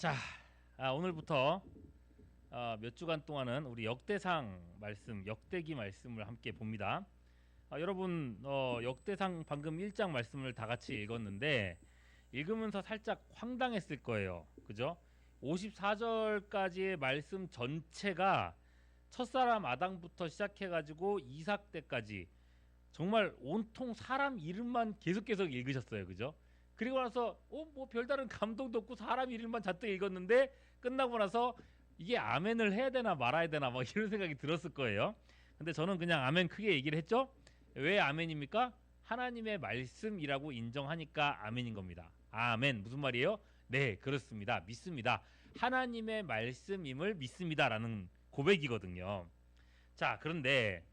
자, 오늘부터 몇 주간 동안은 우리 역대상 말씀, 역대기 말씀을 함께 봅니다. 여러분 역대상 방금 1장 말씀을 다 같이 읽었는데 읽으면서 살짝 황당했을 거예요. 그죠? 54절까지의 말씀 전체가 첫사람 아담부터 시작해가지고 이삭 때까지 정말 온통 사람 이름만 계속 읽으셨어요. 그죠? 그리고 나서 뭐 별다른 감동도 없고 사람 이름만 잔뜩 읽었는데 끝나고 나서 이게 아멘을 해야 되나 말아야 되나 막 이런 생각이 들었을 거예요. 근데 저는 그냥 아멘 크게 얘기를 했죠. 왜 아멘입니까? 하나님의 말씀이라고 인정하니까 아멘인 겁니다. 아멘 무슨 말이에요? 네, 그렇습니다. 믿습니다. 하나님의 말씀임을 믿습니다라는 고백이거든요. 자, 그런데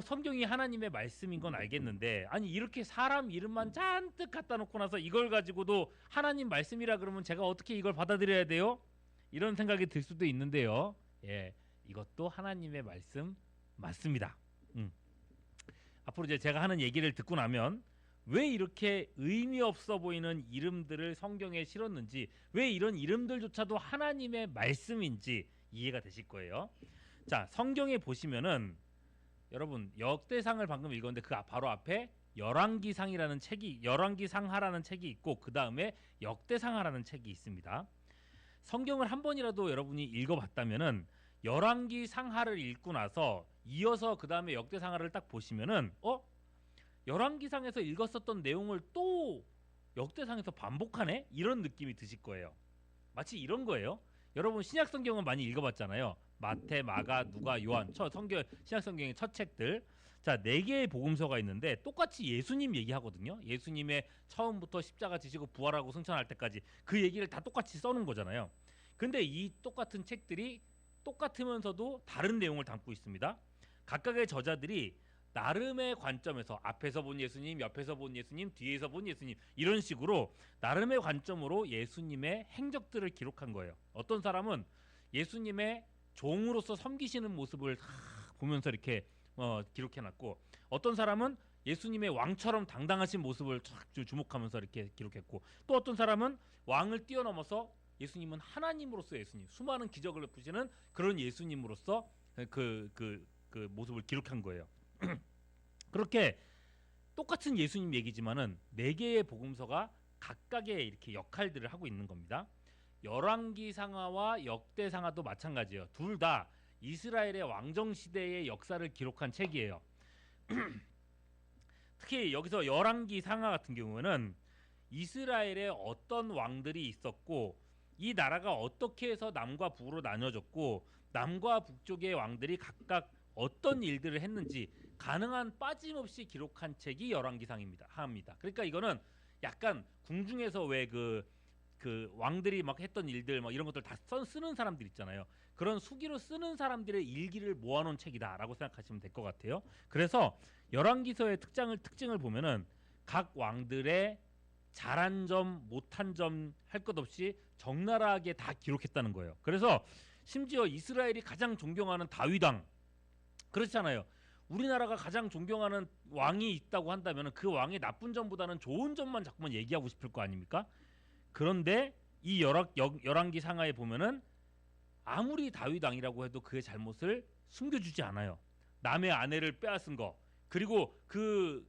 성경이 하나님의 말씀인 건 알겠는데, 아니 이렇게 사람 이름만 잔뜩 갖다 놓고 나서 이걸 가지고도 하나님 말씀이라 그러면 제가 어떻게 이걸 받아들여야 돼요? 이런 생각이 들 수도 있는데요. 예, 이것도 하나님의 말씀 맞습니다. 앞으로 이제 제가 하는 얘기를 듣고 나면 왜 이렇게 의미 없어 보이는 이름들을 성경에 실었는지, 왜 이런 이름들조차도 하나님의 말씀인지 이해가 되실 거예요. 자, 성경에 보시면은 여러분 역대상을 방금 읽었는데 그 바로 앞에 열왕기상이라는 책이, 열왕기상하라는 책이 있고 그 다음에 역대상하라는 책이 있습니다. 성경을 한 번이라도 여러분이 읽어봤다면은 열왕기상하를 읽고 나서 이어서 그 다음에 역대상하를 딱 보시면은 열왕기상에서 읽었었던 내용을 또 역대상에서 반복하네? 이런 느낌이 드실 거예요. 마치 이런 거예요. 여러분 신약 성경은 많이 읽어봤잖아요. 마태, 마가, 누가, 요한, 신약 성경의 첫 책들. 자, 4개의 복음서가 있는데 똑같이 예수님 얘기하거든요. 예수님의 처음부터 십자가 지시고 부활하고 승천할 때까지 그 얘기를 다 똑같이 써놓은 거잖아요. 근데 이 똑같은 책들이 똑같으면서도 다른 내용을 담고 있습니다. 각각의 저자들이 나름의 관점에서 앞에서 본 예수님, 옆에서 본 예수님, 뒤에서 본 예수님 이런 식으로 나름의 관점으로 예수님의 행적들을 기록한 거예요. 어떤 사람은 예수님의 종으로서 섬기시는 모습을 보면서 이렇게 기록해놨고, 어떤 사람은 예수님의 왕처럼 당당하신 모습을 주목하면서 이렇게 기록했고, 또 어떤 사람은 왕을 뛰어넘어서 예수님은 하나님으로서 예수님, 수많은 기적을 베푸시는 그런 예수님으로서 그 모습을 기록한 거예요. 그렇게 똑같은 예수님 얘기지만은 4개의 복음서가 각각의 이렇게 역할들을 하고 있는 겁니다. 열왕기상하와 역대상하도 마찬가지예요. 둘 다 이스라엘의 왕정 시대의 역사를 기록한 책이에요. 특히 여기서 열왕기상하 같은 경우는 이스라엘에 어떤 왕들이 있었고 이 나라가 어떻게 해서 남과 북으로 나눠졌고 남과 북쪽의 왕들이 각각 어떤 일들을 했는지 가능한 빠짐없이 기록한 책이 열왕기상입니다. 그러니까 이거는 약간 궁중에서 왜 그 왕들이 막 했던 일들 막 이런 것들 다 쓰는 사람들 있잖아요. 그런 수기로 쓰는 사람들의 일기를 모아놓은 책이다라고 생각하시면 될 것 같아요. 그래서 열왕기서의 특징을 보면은 각 왕들의 잘한 점, 못한 점 할 것 없이 적나라하게 다 기록했다는 거예요. 그래서 심지어 이스라엘이 가장 존경하는 다윗왕, 그렇잖아요. 우리나라가 가장 존경하는 왕이 있다고 한다면 그 왕의 나쁜 점보다는 좋은 점만 자꾸만 얘기하고 싶을 거 아닙니까? 그런데 이 열왕기상하에 보면은 아무리 다윗 왕이라고 해도 그의 잘못을 숨겨주지 않아요. 남의 아내를 빼앗은 거, 그리고 그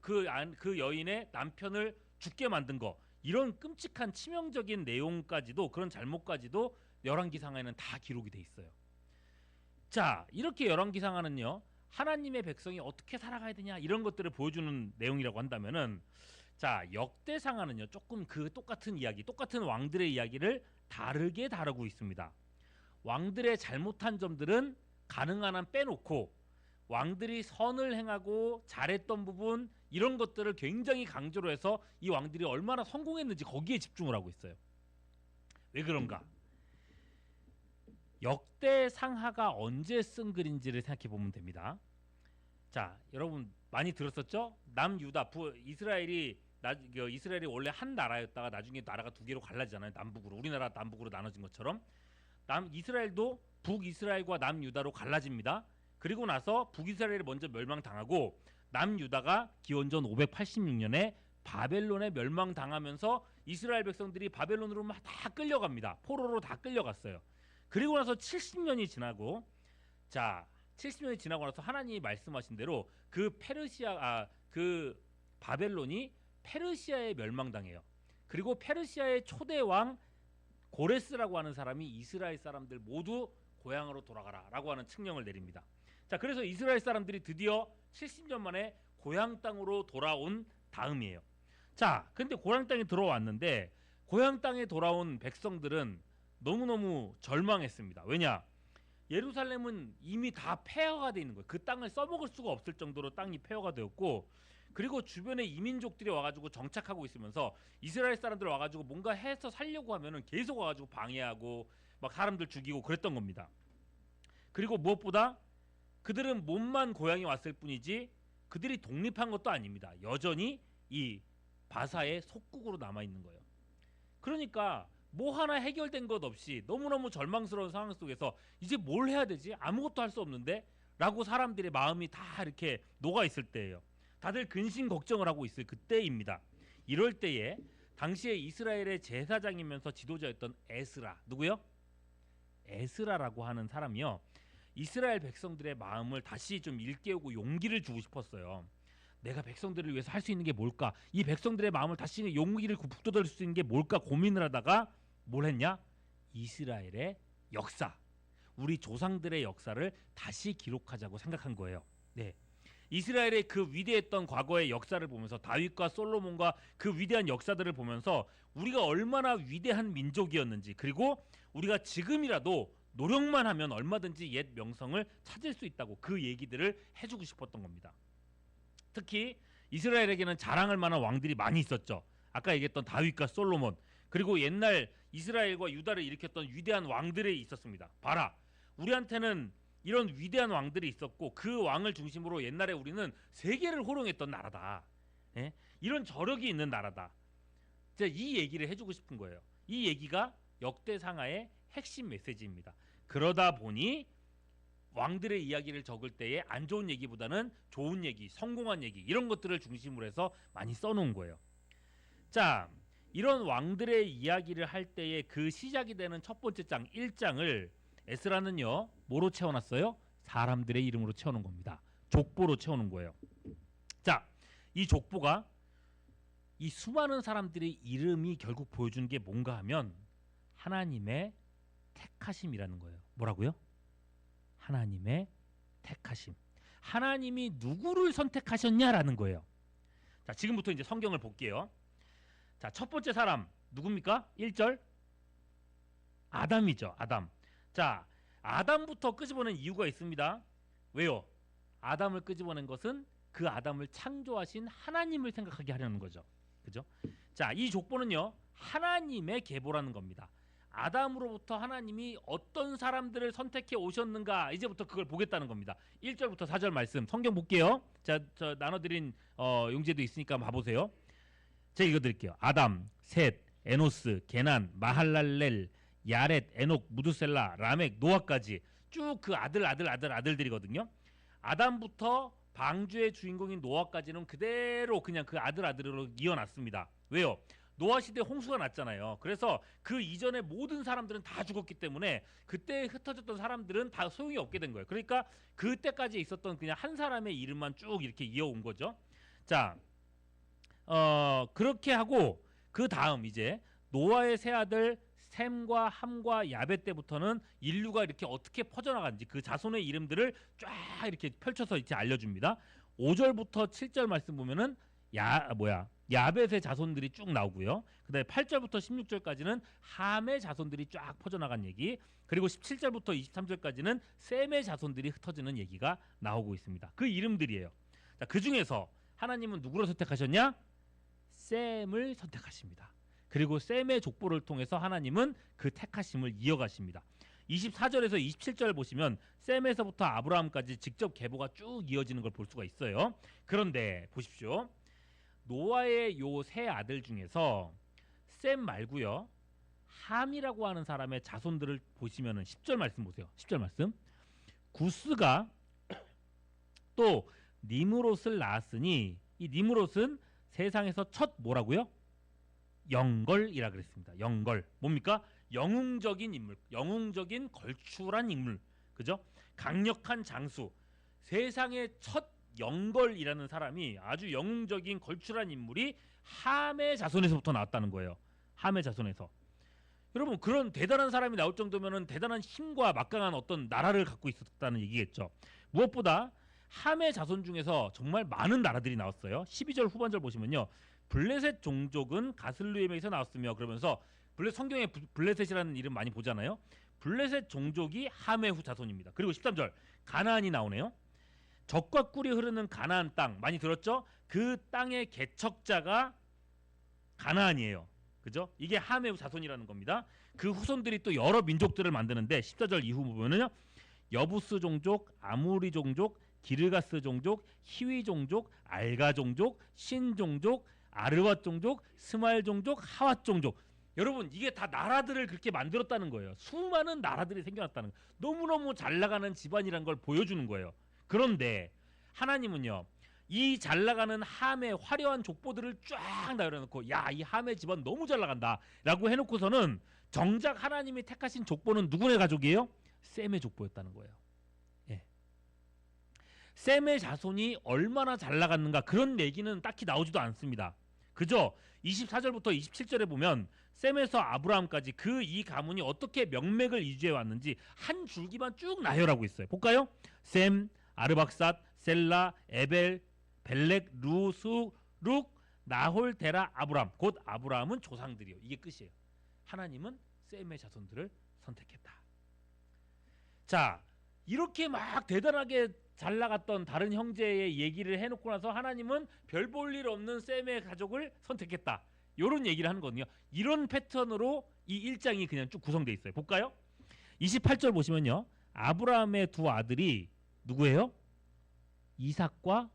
여인의 남편을 죽게 만든 거, 이런 끔찍한 치명적인 내용까지도, 그런 잘못까지도 열왕기상하에는 다 기록이 돼 있어요. 자, 이렇게 열왕기상하는요 하나님의 백성이 어떻게 살아가야 되냐 이런 것들을 보여주는 내용이라고 한다면은, 자, 역대상하는요 조금 그 똑같은 이야기, 똑같은 왕들의 이야기를 다르게 다루고 있습니다. 왕들의 잘못한 점들은 가능한 한 빼놓고 왕들이 선을 행하고 잘했던 부분, 이런 것들을 굉장히 강조로 해서 이 왕들이 얼마나 성공했는지 거기에 집중을 하고 있어요. 왜 그런가? 역대상하가 언제 쓴 글인지를 생각해 보면 됩니다. 자, 여러분 많이 들었었죠? 남유다, 이스라엘이 원래 한 나라였다가 나중에 나라가 2개로 갈라지잖아요. 남북으로, 우리나라 남북으로 나눠진 것처럼 이스라엘도 북이스라엘과 남유다로 갈라집니다. 그리고 나서 북이스라엘이 먼저 멸망당하고 남유다가 기원전 586년에 바벨론에 멸망당하면서 이스라엘 백성들이 바벨론으로 막 다 끌려갑니다. 포로로 다 끌려갔어요. 그리고 나서 70년이 지나고, 자 70년이 지나고 나서 하나님이 말씀하신 대로 그 바벨론이 페르시아에 멸망당해요. 그리고 페르시아의 초대 왕 고레스라고 하는 사람이 이스라엘 사람들 모두 고향으로 돌아가라라고 하는 칙령을 내립니다. 자, 그래서 이스라엘 사람들이 드디어 70년 만에 고향 땅으로 돌아온 다음이에요. 자, 근데 고향 땅에 들어왔는데 고향 땅에 돌아온 백성들은 너무너무 절망했습니다. 왜냐? 예루살렘은 이미 다 폐허가 돼 있는 거예요. 그 땅을 써먹을 수가 없을 정도로 땅이 폐허가 되었고, 그리고 주변에 이민족들이 와가지고 정착하고 있으면서 이스라엘 사람들 와가지고 뭔가 해서 살려고 하면은 계속 와가지고 방해하고 막 사람들 죽이고 그랬던 겁니다. 그리고 무엇보다 그들은 몸만 고향에 왔을 뿐이지 그들이 독립한 것도 아닙니다. 여전히 이 바사의 속국으로 남아 있는 거예요. 그러니까 뭐 하나 해결된 것 없이 너무너무 절망스러운 상황 속에서 이제 뭘 해야 되지? 아무것도 할 수 없는데? 라고 사람들의 마음이 다 이렇게 녹아 있을 때예요. 다들 근심 걱정을 하고 있을 그때입니다. 이럴 때에 당시에 이스라엘의 제사장이면서 지도자였던 에스라, 누구요? 에스라라고 하는 사람이요, 이스라엘 백성들의 마음을 다시 좀 일깨우고 용기를 주고 싶었어요. 내가 백성들을 위해서 할 수 있는 게 뭘까? 이 백성들의 마음을 다시 용기를 북돋을 수 있는 게 뭘까 고민을 하다가 뭘 했냐? 이스라엘의 역사, 우리 조상들의 역사를 다시 기록하자고 생각한 거예요. 네. 이스라엘의 그 위대했던 과거의 역사를 보면서, 다윗과 솔로몬과 그 위대한 역사들을 보면서 우리가 얼마나 위대한 민족이었는지, 그리고 우리가 지금이라도 노력만 하면 얼마든지 옛 명성을 찾을 수 있다고 그 얘기들을 해주고 싶었던 겁니다. 특히 이스라엘에게는 자랑할 만한 왕들이 많이 있었죠. 아까 얘기했던 다윗과 솔로몬, 그리고 옛날 이스라엘과 유다를 일으켰던 위대한 왕들이 있었습니다. 봐라, 우리한테는 이런 위대한 왕들이 있었고 그 왕을 중심으로 옛날에 우리는 세계를 호령했던 나라다. 예? 이런 저력이 있는 나라다. 이 얘기를 해주고 싶은 거예요. 이 얘기가 역대상하의 핵심 메시지입니다. 그러다 보니 왕들의 이야기를 적을 때에 안 좋은 얘기보다는 좋은 얘기, 성공한 얘기, 이런 것들을 중심으로 해서 많이 써놓은 거예요. 자, 이런 왕들의 이야기를 할 때에 그 시작이 되는 첫 번째 장 1장을 에스라는요 뭐로 채워놨어요? 사람들의 이름으로 채워놓은 겁니다. 족보로 채워놓은 거예요. 자, 이 족보가 이 수많은 사람들의 이름이 결국 보여주는 게 뭔가 하면 하나님의 택하심이라는 거예요. 뭐라고요? 하나님의 택하심. 하나님이 누구를 선택하셨냐라는 거예요. 자, 지금부터 이제 성경을 볼게요. 자, 첫 번째 사람 누굽니까? 1절 아담이죠. 아담. 자, 아담부터 끄집어낸 이유가 있습니다. 왜요? 아담을 끄집어낸 것은 그 아담을 창조하신 하나님을 생각하게 하려는 거죠. 그죠? 자, 이 족보는요 하나님의 계보라는 겁니다. 아담으로부터 하나님이 어떤 사람들을 선택해 오셨는가, 이제부터 그걸 보겠다는 겁니다. 1절부터 4절 말씀 성경 볼게요. 자, 저 나눠드린 용제도 있으니까 봐보세요. 제가 읽어드릴게요. 아담, 셋, 에노스, 게난, 마할랄렐, 야렛, 에녹, 무두셀라, 라멕, 노아까지 쭉 그 아들들이거든요. 아담부터 방주의 주인공인 노아까지는 그대로 그냥 그 아들으로 이어놨습니다. 왜요? 노아 시대 홍수가 났잖아요. 그래서 그 이전에 모든 사람들은 다 죽었기 때문에 그때 흩어졌던 사람들은 다 소용이 없게 된 거예요. 그러니까 그때까지 있었던 그냥 한 사람의 이름만 쭉 이렇게 이어온 거죠. 자, 그렇게 하고 그 다음 이제 노아의 세 아들 셈과 함과 야벳 때부터는 인류가 이렇게 어떻게 퍼져나간지 그 자손의 이름들을 쫙 이렇게 펼쳐서 이제 알려줍니다. 5절부터 7절 말씀 보면은 야벳의 자손들이 쭉 나오고요. 그다음에 8절부터 16절까지는 함의 자손들이 쫙 퍼져나간 얘기, 그리고 17절부터 23절까지는 셈의 자손들이 흩어지는 얘기가 나오고 있습니다. 그 이름들이에요. 자, 그 중에서 하나님은 누구를 선택하셨냐? 셈을 선택하십니다. 그리고 셈의 족보를 통해서 하나님은 그 택하심을 이어가십니다. 24절에서 27절 보시면 셈에서부터 아브라함까지 직접 계보가 쭉 이어지는 걸 볼 수가 있어요. 그런데 보십시오. 노아의 요 세 아들 중에서 셈 말고요, 함이라고 하는 사람의 자손들을 보시면은 10절 말씀 보세요. 10절 말씀. 구스가 또 니므롯을 낳았으니 이 니므롯은 세상에서 첫 뭐라고요? 영걸이라 그랬습니다. 영걸. 뭡니까? 영웅적인 인물, 영웅적인 걸출한 인물. 그죠? 강력한 장수. 세상의 첫 영걸이라는 사람이 아주 영웅적인 걸출한 인물이 함의 자손에서부터 나왔다는 거예요. 함의 자손에서. 여러분 그런 대단한 사람이 나올 정도면은 대단한 힘과 막강한 어떤 나라를 갖고 있었다는 얘기겠죠. 무엇보다 함의 자손 중에서 정말 많은 나라들이 나왔어요. 12절 후반절 보시면요. 블레셋 종족은 가슬루엠에서 나왔으며 그러면서 성경에 블레셋이라는 이름 많이 보잖아요. 블레셋 종족이 함의 후 자손입니다. 그리고 13절 가나안이 나오네요. 적과 꿀이 흐르는 가나안 땅 많이 들었죠? 그 땅의 개척자가 가나안이에요. 그죠? 이게 함의 자손이라는 겁니다. 그 후손들이 또 여러 민족들을 만드는데 14절 이후 보면은요. 여부스 종족, 아무리 종족, 기르가스 종족, 히위 종족, 알가 종족, 신 종족, 아르왓 종족, 스마일 종족, 하왓 종족. 여러분 이게 다 나라들을 그렇게 만들었다는 거예요. 수많은 나라들이 생겨났다는 거예요. 너무너무 잘 나가는 집안이라는 걸 보여주는 거예요. 그런데 하나님은요. 이 잘 나가는 함의 화려한 족보들을 쫙 나열해놓고 야, 이 함의 집안 너무 잘 나간다 라고 해놓고서는 정작 하나님이 택하신 족보는 누구의 가족이에요? 셈의 족보였다는 거예요. 예. 셈의 자손이 얼마나 잘 나갔는가 그런 얘기는 딱히 나오지도 않습니다. 그죠? 24절부터 27절에 보면 셈에서 아브라함까지 그 이 가문이 어떻게 명맥을 유지해 왔는지 한 줄기만 쭉 나열하고 있어요. 볼까요? 셈, 아르박삿, 셀라, 에벨, 벨렉, 루, 수, 룩, 나홀, 데라, 아브람. 곧 아브라함은 조상들이요. 이게 끝이에요. 하나님은 셈의 자손들을 선택했다. 자, 이렇게 막 대단하게 잘 나갔던 다른 형제의 얘기를 해놓고 나서 하나님은 별 볼 일 없는 셈의 가족을 선택했다. 이런 얘기를 하는 거거든요. 이런 패턴으로 이 1장이 그냥 쭉 구성되어 있어요. 볼까요? 28절 보시면요. 아브라함의 두 아들이 누구예요? 이삭과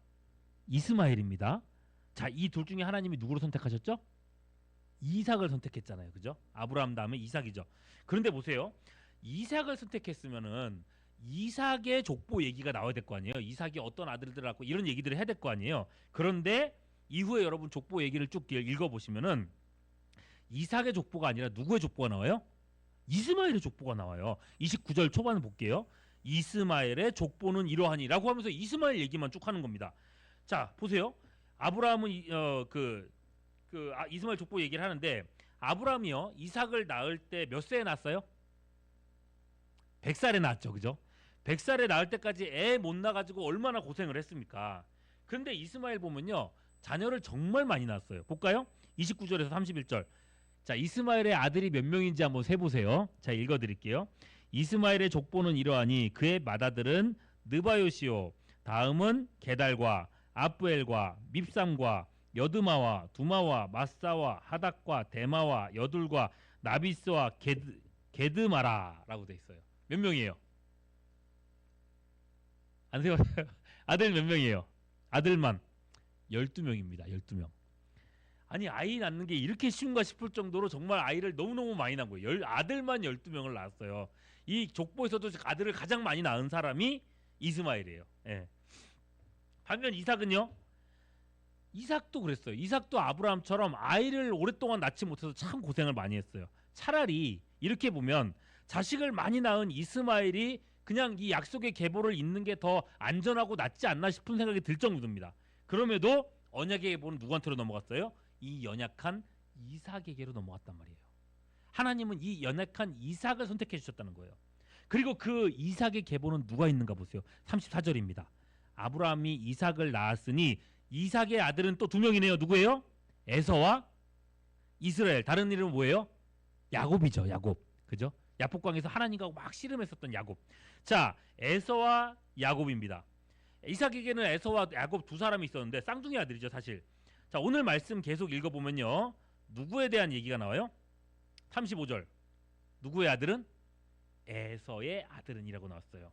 이스마엘입니다. 자, 이 둘 중에 하나님이 누구를 선택하셨죠? 이삭을 선택했잖아요. 그죠? 아브라함 다음에 이삭이죠. 그런데 보세요. 이삭을 선택했으면은 이삭의 족보 얘기가 나와야 될 거 아니에요. 이삭이 어떤 아들들을 낳고 이런 얘기들을 해야 될 거 아니에요. 그런데 이후에 여러분 족보 얘기를 쭉 읽어보시면은 이삭의 족보가 아니라 누구의 족보가 나와요? 이스마엘의 족보가 나와요. 29절 초반을 볼게요. 이스마엘의 족보는 이러하니라고 하면서 이스마엘 얘기만 쭉 하는 겁니다. 자, 보세요. 아브라함은 이스마엘 족보 얘기를 하는데 아브라함이요. 이삭을 낳을 때 몇 세에 낳았어요? 100살에 낳았죠. 그죠? 100살에 낳을 때까지 애 못 낳아가지고 얼마나 고생을 했습니까? 그런데 이스마엘 보면요. 자녀를 정말 많이 낳았어요. 볼까요? 29절에서 31절. 자, 이스마엘의 아들이 몇 명인지 한번 세보세요. 자, 읽어드릴게요. 이스마엘의 족보는 이러하니 그의 맏아들은 느바요시오. 다음은 게달과 아브엘과 밉삼과 여드마와 두마와 마사와 하닥과 데마와 여둘과 나비스와 게드마라라고 돼 있어요. 몇 명이에요? 안 세웠어요? 아들 몇 명이에요? 아들만 12명입니다. 12명. 아니 아이 낳는 게 이렇게 쉬운가 싶을 정도로 정말 아이를 너무너무 많이 낳은 거예요. 아들만 12명을 낳았어요. 이 족보에서도 아들을 가장 많이 낳은 사람이 이스마엘이에요. 예. 반면 이삭은요. 이삭도 그랬어요. 이삭도 아브라함처럼 아이를 오랫동안 낳지 못해서 참 고생을 많이 했어요. 차라리 이렇게 보면 자식을 많이 낳은 이스마엘이 그냥 이 약속의 계보를 잇는 게 더 안전하고 낫지 않나 싶은 생각이 들 정도입니다. 그럼에도 언약의 계보는 누구한테로 넘어갔어요? 이 연약한 이삭에게로 넘어갔단 말이에요. 하나님은 이 연약한 이삭을 선택해 주셨다는 거예요. 그리고 그 이삭의 계보는 누가 있는가 보세요. 34절입니다. 아브라함이 이삭을 낳았으니 이삭의 아들은 또 두 명이네요. 누구예요? 에서와 이스라엘. 다른 이름은 뭐예요? 야곱이죠. 야곱. 그죠? 야복강에서 하나님과 막 씨름했었던 야곱. 자, 에서와 야곱입니다. 이삭에게는 에서와 야곱 두 사람이 있었는데 쌍둥이 아들이죠, 사실. 자, 오늘 말씀 계속 읽어보면요. 누구에 대한 얘기가 나와요? 35절. 누구의 아들은? 에서의 아들은이라고 나왔어요.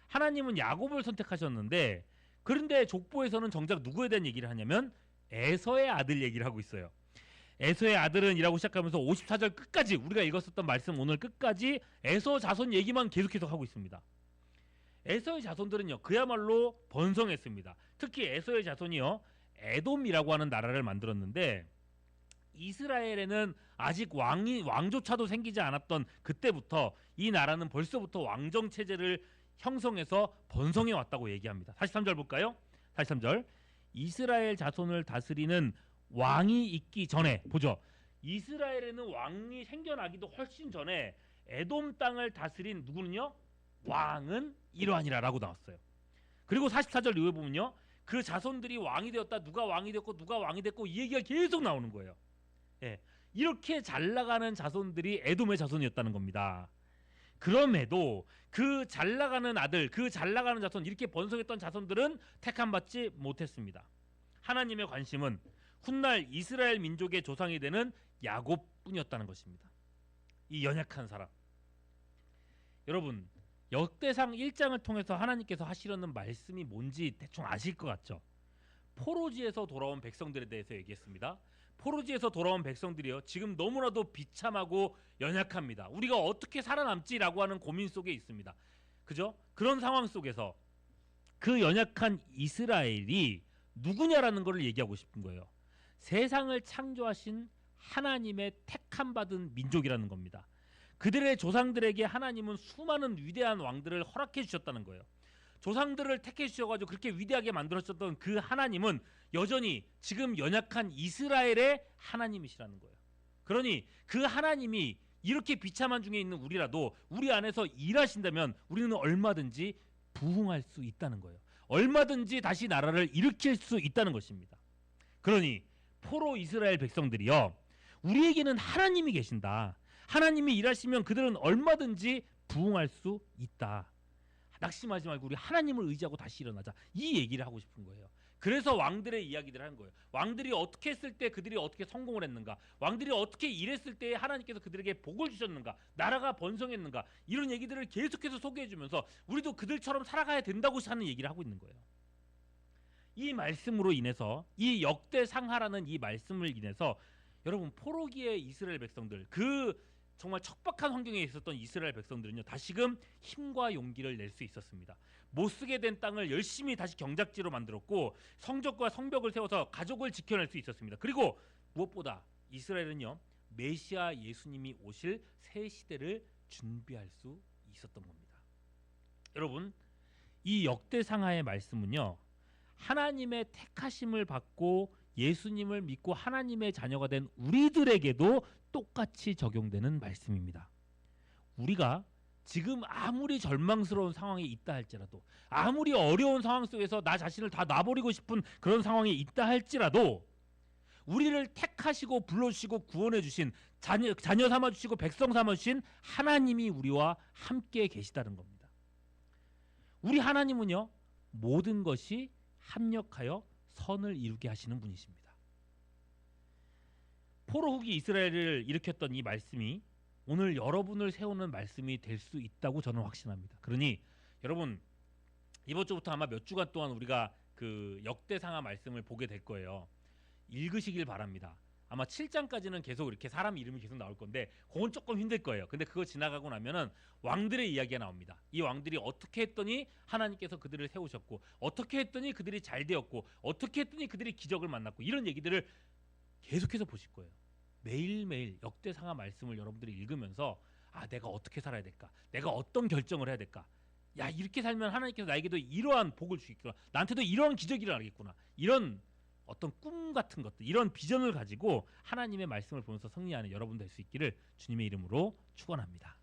하나님은 야곱을 선택하셨는데 그런데 족보에서는 정작 누구에 대한 얘기를 하냐면 에서의 아들 얘기를 하고 있어요. 에서의 아들은 이라고 시작하면서 54절 끝까지 우리가 읽었었던 말씀 오늘 끝까지 에서 자손 얘기만 계속해서 하고 있습니다. 에서의 자손들은요 그야말로 번성했습니다. 특히 에서의 자손이요 에돔이라고 하는 나라를 만들었는데 이스라엘에는 아직 왕조차도 생기지 않았던 그때부터 이 나라는 벌써부터 왕정 체제를 형성해서 번성해 왔다고 얘기합니다. 43절 볼까요? 43절. 이스라엘 자손을 다스리는 왕이 있기 전에 보죠. 이스라엘에는 왕이 생겨나기도 훨씬 전에 에돔 땅을 다스린 누구는요? 왕은 이러하니라라고 나왔어요. 그리고 44절 이후에 보면요. 그 자손들이 왕이 되었다. 누가 왕이 됐고 누가 왕이 됐고 이 얘기가 계속 나오는 거예요. 예, 이렇게 잘 나가는 자손들이 에돔의 자손이었다는 겁니다. 그럼에도 그 잘 나가는 아들, 그 잘 나가는 자손, 이렇게 번성했던 자손들은 택함받지 못했습니다. 하나님의 관심은 훗날 이스라엘 민족의 조상이 되는 야곱뿐이었다는 것입니다. 이 연약한 사람. 여러분, 역대상 1장을 통해서 하나님께서 하시려는 말씀이 뭔지 대충 아실 것 같죠? 포로지에서 돌아온 백성들에 대해서 얘기했습니다. 포로지에서 돌아온 백성들이요, 지금 너무나도 비참하고 연약합니다. 우리가 어떻게 살아남지라고 하는 고민 속에 있습니다. 그죠? 그런 상황 속에서 그 연약한 이스라엘이 누구냐라는 것을 얘기하고 싶은 거예요. 세상을 창조하신 하나님의 택함 받은 민족이라는 겁니다. 그들의 조상들에게 하나님은 수많은 위대한 왕들을 허락해 주셨다는 거예요. 조상들을 택해 주셔가지고 그렇게 위대하게 만들어주셨던 그 하나님은 여전히 지금 연약한 이스라엘의 하나님이시라는 거예요. 그러니 그 하나님이 이렇게 비참한 중에 있는 우리라도 우리 안에서 일하신다면 우리는 얼마든지 부흥할 수 있다는 거예요. 얼마든지 다시 나라를 일으킬 수 있다는 것입니다. 그러니 포로 이스라엘 백성들이요, 우리에게는 하나님이 계신다. 하나님이 일하시면 그들은 얼마든지 부흥할 수 있다. 낙심하지 말고 우리 하나님을 의지하고 다시 일어나자. 이 얘기를 하고 싶은 거예요. 그래서 왕들의 이야기들을 하는 거예요. 왕들이 어떻게 했을 때 그들이 어떻게 성공을 했는가, 왕들이 어떻게 일했을 때 하나님께서 그들에게 복을 주셨는가, 나라가 번성했는가, 이런 얘기들을 계속해서 소개해주면서 우리도 그들처럼 살아가야 된다고 하는 얘기를 하고 있는 거예요. 이 말씀으로 인해서, 이 역대상하라는 이 말씀을 인해서 여러분, 포로기의 이스라엘 백성들, 그 정말 척박한 환경에 있었던 이스라엘 백성들은요, 다시금 힘과 용기를 낼 수 있었습니다. 못 쓰게 된 땅을 열심히 다시 경작지로 만들었고 성적과 성벽을 세워서 가족을 지켜낼 수 있었습니다. 그리고 무엇보다 이스라엘은요, 메시아 예수님이 오실 새 시대를 준비할 수 있었던 겁니다. 여러분, 이 역대상하의 말씀은요, 하나님의 택하심을 받고 예수님을 믿고 하나님의 자녀가 된 우리들에게도 똑같이 적용되는 말씀입니다. 우리가 지금 아무리 절망스러운 상황에 있다 할지라도, 아무리 어려운 상황 속에서 나 자신을 다 놔버리고 싶은 그런 상황에 있다 할지라도 우리를 택하시고 불러주시고 구원해 주신 자녀 삼아주시고 백성 삼아주신 하나님이 우리와 함께 계시다는 겁니다. 우리 하나님은요, 모든 것이 합력하여 선을 이루게 하시는 분이십니다. 포로 후기 이스라엘을 일으켰던 이 말씀이 오늘 여러분을 세우는 말씀이 될 수 있다고 저는 확신합니다. 그러니 여러분, 이번 주부터 아마 몇 주간 동안 우리가 그 역대상하 말씀을 보게 될 거예요. 읽으시길 바랍니다. 아마 7장까지는 계속 이렇게 사람 이름이 계속 나올 건데 그건 조금 힘들 거예요. 근데 그거 지나가고 나면은 왕들의 이야기가 나옵니다. 이 왕들이 어떻게 했더니 하나님께서 그들을 세우셨고, 어떻게 했더니 그들이 잘 되었고, 어떻게 했더니 그들이 기적을 만났고, 이런 얘기들을 계속해서 보실 거예요. 매일매일 역대상하 말씀을 여러분들이 읽으면서, 아, 내가 어떻게 살아야 될까? 내가 어떤 결정을 해야 될까? 야, 이렇게 살면 하나님께서 나에게도 이러한 복을 주겠구나. 나한테도 이러한 기적이 일어나겠구나. 이런 어떤 꿈 같은 것들, 이런 비전을 가지고 하나님의 말씀을 보면서 승리하는 여러분 될 수 있기를 주님의 이름으로 축원합니다.